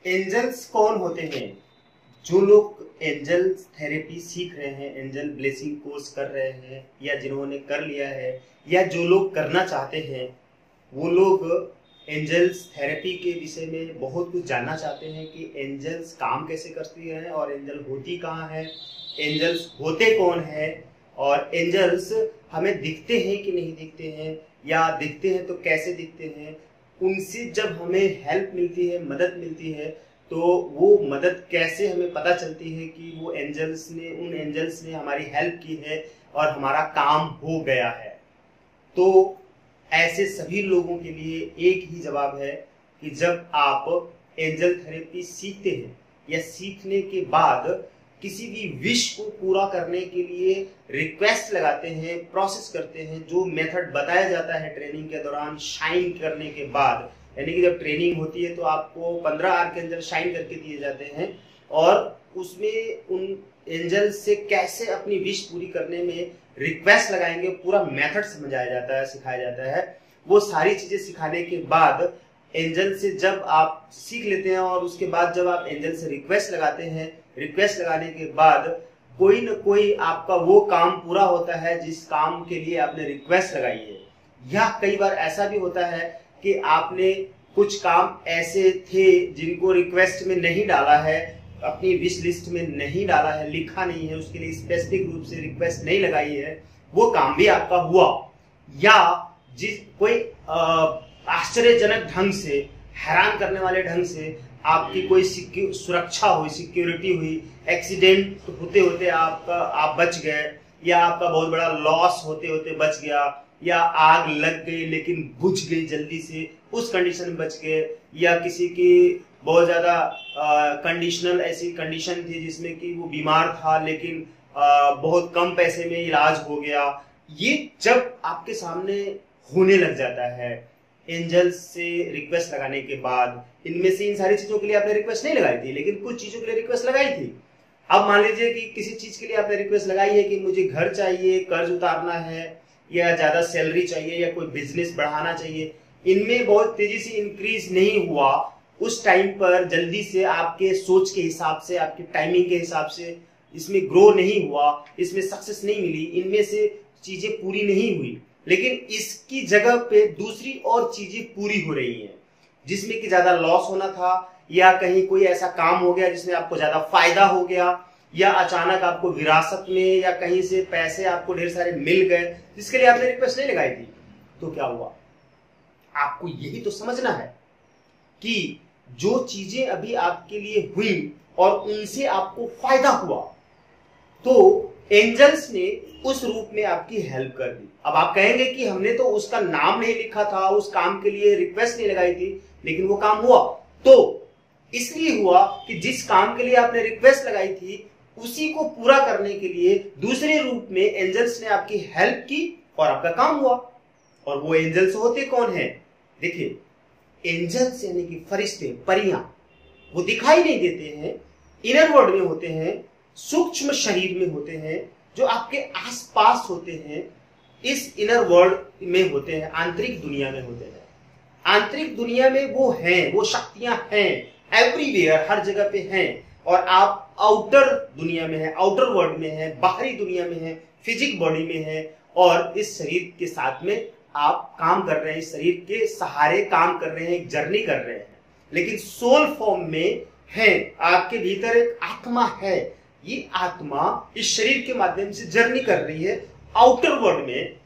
Angels कौन होते हैं? जो लोग एंजल थेरेपी सीख रहे हैं, एंजल ब्लेसिंग कोर्स कर रहे हैं, या जिन्होंने कर लिया है, या जो लोग करना चाहते हैं, वो लोग एंजल्स थेरेपी के विषय में बहुत कुछ जानना चाहते हैं कि एंजल्स काम कैसे करती हैं और एंजल होती कहाँ है, एंजल्स होते कौन है, और एंजल्स हमें दिखते हैं कि नहीं दिखते हैं, या दिखते हैं तो कैसे दिखते हैं। उनसे जब हमें हेल्प मिलती है, मदद मिलती है, तो वो मदद कैसे हमें पता चलती है कि वो उन एंजल्स ने हमारी हेल्प की है और हमारा काम हो गया है। तो ऐसे सभी लोगों के लिए एक ही जवाब है कि जब आप एंजल थेरेपी सीखते हैं या सीखने के बाद किसी भी विश को पूरा करने के लिए रिक्वेस्ट लगाते हैं, प्रोसेस करते हैं, जो मेथड बताया जाता है ट्रेनिंग के दौरान शाइन करने के बाद, यानी कि जब ट्रेनिंग होती है तो आपको 15 आर्कएंजल शाइन करके दिए जाते हैं और उसमें उन एंजल से कैसे अपनी विश पूरी करने में रिक्वेस्ट लगाएंगे पूरा मेथड समझाया जाता है, सिखाया जाता है। वो सारी चीजें सिखाने के बाद एंजल से जब आप सीख लेते हैं और उसके बाद जब आप एंजल से रिक्वेस्ट लगाते हैं, रिक्वेस्ट लगाने के बाद कोई न कोई आपका वो काम पूरा होता है जिस काम के लिए आपने रिक्वेस्ट लगाई है। या कई बार ऐसा भी होता है कि आपने कुछ काम ऐसे थे जिनको रिक्वेस्ट में नहीं डाला है, अपनी विश लिस्ट में नहीं डाला है, लिखा नहीं है, उसके लिए स्पेसिफिक रूप से रिक्वेस्ट नहीं लगाई है, वो काम भी आपका हुआ। या जिस कोई आश्चर्यजनक ढंग से, हैरान करने वाले ढंग से आपकी कोई सुरक्षा हुई, सिक्योरिटी हुई, एक्सीडेंट होते होते आप बच गए, या आपका बहुत बड़ा लॉस होते होते बच गया, या आग लग गई लेकिन बुझ गई जल्दी से, उस कंडीशन में बच गए, या किसी की बहुत ज्यादा कंडीशनल ऐसी कंडीशन थी जिसमें कि वो बीमार था लेकिन बहुत कम पैसे में इलाज हो गया। ये जब आपके सामने होने लग जाता है एंजल्स से रिक्वेस्ट लगाने के बाद, इनमें से इन सारी चीजों के लिए आपने रिक्वेस्ट नहीं लगाई थी लेकिन कुछ चीजों के लिए रिक्वेस्ट लगाई थी। अब मान लीजिए कि किसी चीज के लिए आपने रिक्वेस्ट लगाई है कि मुझे घर चाहिए, कर्ज उतारना है, या ज्यादा सैलरी चाहिए, या कोई बिजनेस बढ़ाना चाहिए, इनमें बहुत तेजी से इंक्रीज नहीं हुआ, उस टाइम पर जल्दी से आपके सोच के हिसाब से, आपकी टाइमिंग के हिसाब से इसमें ग्रो नहीं हुआ, इसमें सक्सेस नहीं मिली, इनमें से चीजें पूरी नहीं हुई, लेकिन इसकी जगह पे दूसरी और चीजें पूरी हो रही हैं जिसमें कि ज्यादा लॉस होना था, या कहीं कोई ऐसा काम हो गया जिसमें आपको ज्यादा फायदा हो गया, या अचानक आपको विरासत में या कहीं से पैसे आपको ढेर सारे मिल गए जिसके लिए आपने रिक्वेस्ट नहीं लगाई थी। तो क्या हुआ? आपको यही तो समझना है कि जो चीजें अभी आपके लिए हुई और उनसे आपको फायदा हुआ, तो एंजल्स ने उस रूप में आपकी हेल्प कर दी। अब आप कहेंगे कि हमने तो उसका नाम नहीं लिखा था, उस काम के लिए रिक्वेस्ट नहीं लगाई थी, लेकिन वो काम हुआ। तो इसलिए हुआ कि जिस काम के लिए आपने रिक्वेस्ट लगाई थी उसी को पूरा करने के लिए दूसरे रूप में एंजल्स ने आपकी हेल्प की और आपका काम हुआ। और वो एंजल्स होते कौन है? देखिए, एंजल्स यानी कि फरिश्ते, परियां, वो दिखाई नहीं देते हैं, इनर वर्ल्ड में होते हैं, सूक्ष्म शरीर में होते हैं, जो आपके आसपास होते हैं, इस इनर वर्ल्ड में होते हैं, आंतरिक दुनिया में होते हैं। आंतरिक दुनिया में वो हैं, वो शक्तियां हैं, एवरीवेयर, हर जगह पे हैं। और आप आउटर दुनिया में है, आउटर वर्ल्ड में है, बाहरी दुनिया में है, फिजिक बॉडी में है, और इस शरीर के साथ में आप काम कर रहे हैं, इस शरीर के सहारे काम कर रहे हैं, एक जर्नी कर रहे हैं, लेकिन सोल फॉर्म में है। आपके भीतर एक आत्मा है, ये आत्मा इस शरीर के माध्यम से जर्नी कर रही है आउटर वर्ल्ड में,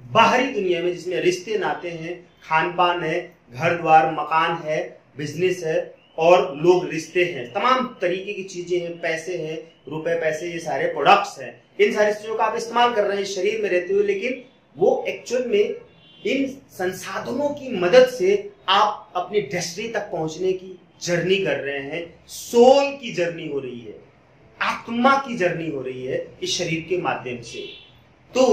बाहरी दुनिया में, जिसमें रिश्ते नाते हैं, खान पान है, घर द्वार मकान है, बिजनेस है, और लोग रिश्ते हैं, तमाम तरीके की चीजें हैं, पैसे हैं, रुपए पैसे, ये सारे प्रोडक्ट्स हैं। इन सारी चीजों का आप इस्तेमाल कर रहे हैं शरीर में रहते हुए, लेकिन वो एक्चुअल में इन संसाधनों की मदद से आप अपनी डेस्टिनी तक पहुंचने की जर्नी कर रहे हैं। सोल की जर्नी हो रही है, आत्मा की जर्नी हो रही है इस शरीर के माध्यम से। तो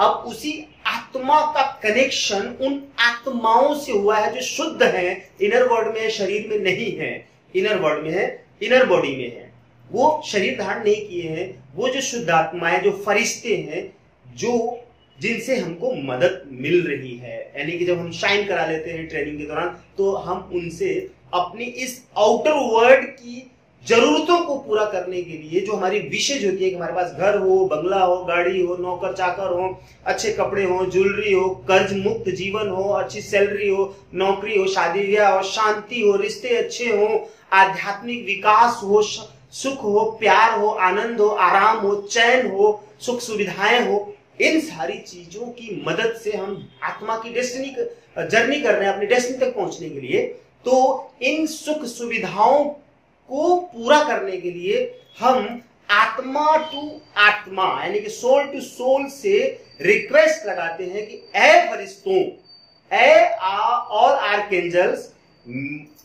अब उसी आत्मा का कनेक्शन उन आत्माओं से हुआ है जो शुद्ध है, इनर वर्ल्ड में, शरीर में नहीं है, इनर वर्ल्ड में है, इनर बॉडी में है, वो शरीर धारण नहीं किए हैं। वो जो शुद्ध आत्माएं, जो फरिश्ते हैं, जो जिनसे हमको मदद मिल रही है। यानी कि जब हम शाइन करा लेते हैं ट्रेनिंग के दौरान, तो हम उनसे अपनी इस आउटर वर्ल्ड की जरूरतों को पूरा करने के लिए जो हमारी विशेष होती है कि हमारे पास घर हो, बंगला हो, गाड़ी हो, नौकर चाकर हो, अच्छे कपड़े हो, ज्वेलरी हो, कर्ज मुक्त जीवन हो, अच्छी सैलरी हो, नौकरी हो, शादी ब्याह हो, शांति हो, रिश्ते अच्छे हो, आध्यात्मिक विकास हो, सुख हो, प्यार हो, आनंद हो, आराम हो, चैन हो, सुख सुविधाएं हो, इन सारी चीजों की मदद से हम आत्मा की डेस्टिनी जर्नी कर रहे हैं अपनी डेस्टिनी तक पहुंचने के लिए। तो इन सुख सुविधाओं को पूरा करने के लिए हम आत्मा टू आत्मा यानी कि सोल टू सोल से रिक्वेस्ट लगाते हैं कि ए फरिश्तों, ऑल आर्कएंजल्स,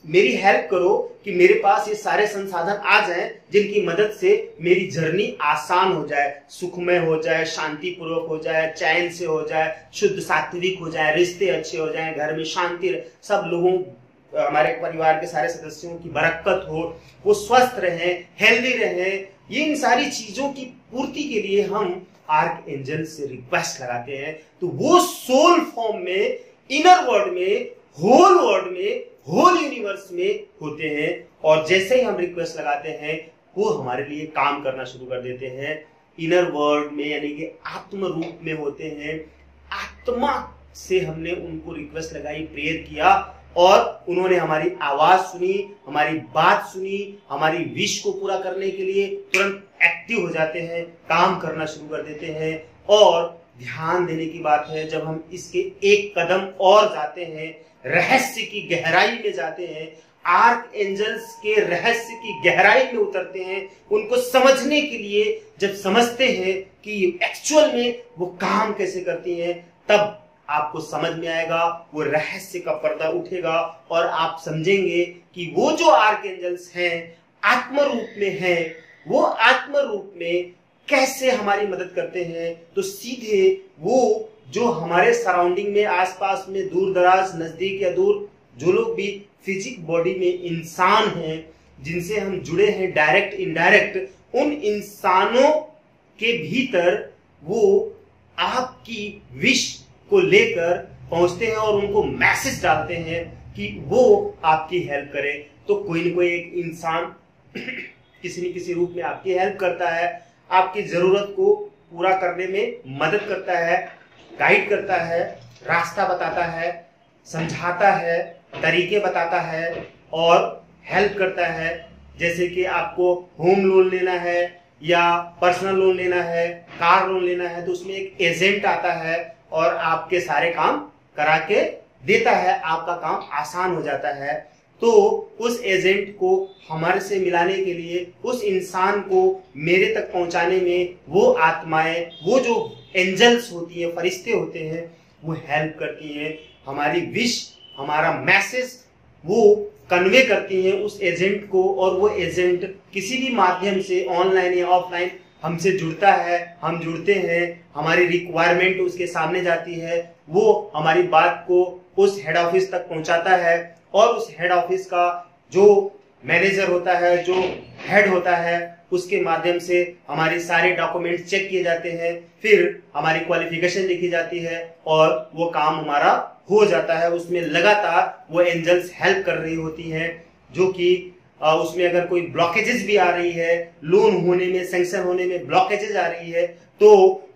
मेरी हेल्प करो कि मेरे पास ये सारे संसाधन आ जाएं जिनकी मदद से मेरी जर्नी आसान हो जाए, सुखमय हो जाए, शांति पूर्वक हो जाए, चैन से हो जाए, शुद्ध सात्विक हो जाए, रिश्ते अच्छे हो जाए, घर में शांति, सब लोगों हमारे परिवार के सारे सदस्यों की बरकत हो, वो स्वस्थ रहें, हेल्दी रहें। ये इन सारी चीजों की पूर्ति के लिए हम आर्क एंजल से रिक्वेस्ट लगाते हैं। तो वो सोल फॉर्म में, इनर वर्ल्ड में, होल वर्ल्ड में, होल यूनिवर्स में होते हैं। और जैसे ही हम रिक्वेस्ट लगाते हैं वो हमारे लिए काम करना शुरू कर देते हैं। इनर वर्ल्ड में यानी कि आत्म रूप में होते हैं। आत्मा से हमने उनको रिक्वेस्ट लगाई, प्रेयर किया और उन्होंने हमारी आवाज सुनी, हमारी बात सुनी, हमारी विश को पूरा करने के लिए तुरंत एक्टिव हो जाते हैं, काम करना शुरू कर देते हैं। और ध्यान देने की बात है, जब हम इसके एक कदम और जाते हैं, रहस्य की गहराई में जाते हैं, आर्क एंजल्स के रहस्य की गहराई में उतरते हैं, उनको समझने के लिए जब समझते हैं कि एक्चुअल में वो काम कैसे करती हैं, तब आपको समझ में आएगा, वो रहस्य का पर्दा उठेगा और आप समझेंगे कि वो जो आर्क एंजल्स हैं आत्म रूप में हैं, वो आत्म रूप में कैसे हमारी मदद करते हैं। तो सीधे वो जो हमारे सराउंडिंग में, आसपास में, दूर दराज, नजदीक या दूर, जो लोग भी फिजिक बॉडी में इंसान हैं जिनसे हम जुड़े हैं डायरेक्ट इनडायरेक्ट, उन इंसानों के भीतर वो आपकी विश को लेकर पहुंचते हैं और उनको मैसेज डालते हैं कि वो आपकी हेल्प करे। तो कोई न कोई एक इंसान किसी न किसी रूप में आपकी हेल्प करता है, आपकी जरूरत को पूरा करने में मदद करता है, गाइड करता है, रास्ता बताता है, समझाता है, तरीके बताता है और हेल्प करता है। जैसे कि आपको होम लोन लेना है या पर्सनल लोन लेना है, कार लोन लेना है, तो उसमें एक एजेंट आता है और आपके सारे काम करा के देता है, आपका काम आसान हो जाता है। तो उस एजेंट को हमारे से मिलाने के लिए, उस इंसान को मेरे तक पहुंचाने में वो आत्माएं, वो जो एंजल्स होती है, फरिश्ते होते हैं, वो हेल्प करती हैं। हमारी विश, हमारा मैसेज वो कन्वे करती हैं उस एजेंट को, और वो एजेंट किसी भी माध्यम से ऑनलाइन या ऑफलाइन हमसे जुड़ता है, हम जुड़ते हैं, हमारी रिक्वायरमेंट उसके सामने जाती है, वो हमारी बात को उस हेड ऑफिस तक पहुंचाता है और उस हेड ऑफिस का जो मैनेजर होता है, जो हेड होता है, उसके माध्यम से हमारे सारे डॉक्यूमेंट चेक किए जाते हैं, फिर हमारी क्वालिफिकेशन लिखी जाती है और वो काम हमारा हो जाता है। उसमें लगातार वो एंजल्स हेल्प कर रही होती हैं, जो कि उसमें अगर कोई ब्लॉकेजेस भी आ रही है, लोन होने में, सैंक्शन होने में ब्लॉकेजेस आ रही है, तो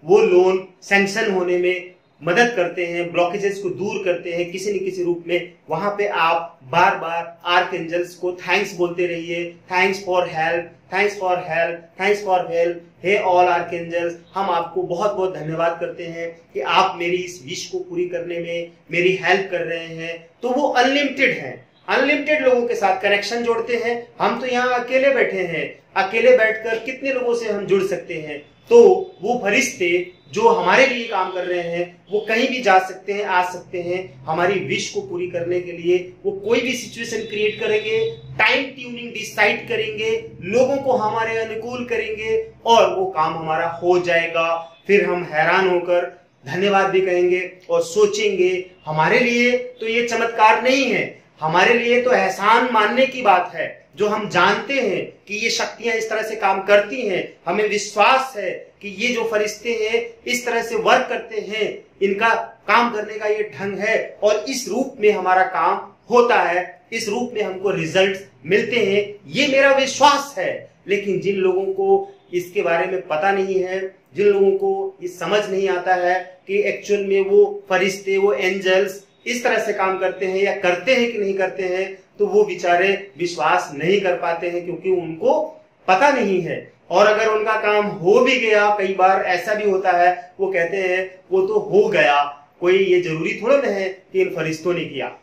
वो लोन सैंक्शन होने में मदद करते हैं, ब्लॉकेजेस को दूर करते हैं किसी न किसी रूप में। वहां पे आप बार बार आर्क एंजल्स को थैंक्स बोलते रहिए, thanks for help, thanks for help, thanks for help, hey all archangels, हम आपको बहुत बहुत धन्यवाद करते हैं कि आप मेरी इस विश को पूरी करने में मेरी हेल्प कर रहे हैं। तो वो अनलिमिटेड है, अनलिमिटेड लोगों के साथ कनेक्शन जोड़ते हैं। हम तो यहाँ अकेले बैठे हैं, अकेले बैठकर कितने लोगों से हम जुड़ सकते हैं। तो वो फरिश्ते जो हमारे लिए काम कर रहे हैं, वो कहीं भी जा सकते हैं, आ सकते हैं, हमारी विश को पूरी करने के लिए वो कोई भी सिचुएशन क्रिएट करेंगे, टाइम ट्यूनिंग डिसाइड करेंगे, लोगों को हमारे अनुकूल करेंगे और वो काम हमारा हो जाएगा। फिर हम हैरान होकर धन्यवाद भी कहेंगे और सोचेंगे हमारे लिए तो ये चमत्कार नहीं है, हमारे लिए तो एहसान मानने की बात है, जो हम जानते हैं कि ये शक्तियां इस तरह से काम करती हैं, हमें विश्वास है कि ये जो फरिश्ते हैं इस तरह से वर्क करते हैं, इनका काम करने का ये ढंग है और इस रूप में हमारा काम होता है, इस रूप में हमको रिजल्ट मिलते हैं, ये मेरा विश्वास है। लेकिन जिन लोगों को इसके बारे में पता नहीं है, जिन लोगों को ये समझ नहीं आता है कि एक्चुअल में वो फरिश्ते, वो एंजल्स इस तरह से काम करते हैं या करते हैं कि नहीं करते हैं, तो वो बेचारे विश्वास नहीं कर पाते हैं क्योंकि उनको पता नहीं है। और अगर उनका काम हो भी गया, कई बार ऐसा भी होता है, वो कहते हैं वो तो हो गया, कोई ये जरूरी थोड़ा ना है कि इन फरिश्तों ने किया।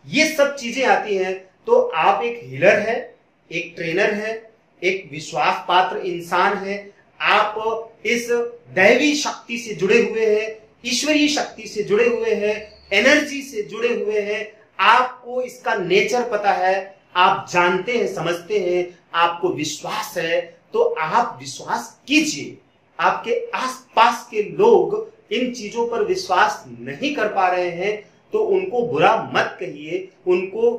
ये सब चीजें आती हैं। तो आप एक हीलर है, एक ट्रेनर है, एक विश्वास पात्र इंसान है, आप इस दैवी शक्ति से जुड़े हुए हैं, ईश्वरीय शक्ति से जुड़े हुए हैं, एनर्जी से जुड़े हुए हैं, आपको इसका नेचर पता है, आप जानते हैं, समझते हैं, आपको विश्वास है, तो आप विश्वास कीजिए। आपके आसपास के लोग इन चीजों पर विश्वास नहीं कर पा रहे हैं तो उनको बुरा मत कहिए, उनको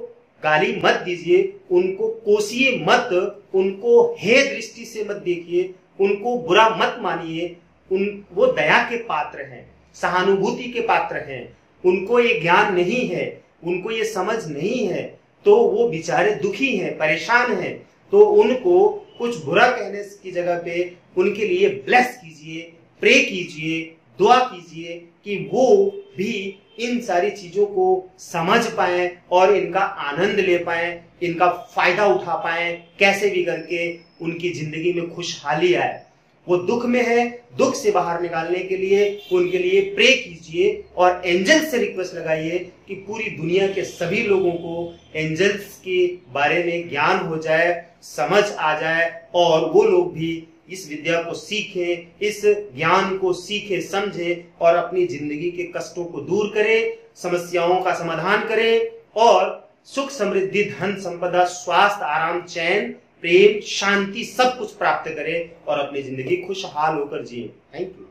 गाली मत दीजिए, उनको कोसिए मत, उनको हे दृष्टि से मत देखिए, उनको बुरा मत मानिए। वो दया के पात्र हैं, सहानुभूति के पात्र हैं, उनको ये ज्ञान नहीं है, उनको ये समझ नहीं है, तो वो बेचारे दुखी हैं, परेशान हैं। तो उनको कुछ बुरा कहने की जगह पे उनके लिए ब्लेस कीजिए, प्रे कीजिए, दुआ कीजिए कि वो भी इन सारी चीजों को समझ पाए और इनका आनंद ले पाए, इनका फायदा उठा पाए, कैसे भी करके उनकी जिंदगी में खुशहाली आए। वो दुख में है, दुख से बाहर निकालने के लिए उनके लिए प्रे कीजिए और एंजल्स से रिक्वेस्ट लगाइए कि पूरी दुनिया के सभी लोगों को एंजल्स के बारे में ज्ञान हो जाए, समझ आ जाए और वो लोग भी इस विद्या को सीखें, इस ज्ञान को सीखें, समझें और अपनी जिंदगी के कष्टों को दूर करें, समस्याओं का समाधान करें और सुख, समृद्धि, धन, संपदा, स्वास्थ्य, आराम, चैन, प्रेम, शांति सब कुछ प्राप्त करें और अपनी जिंदगी खुशहाल होकर जिए। Thank you.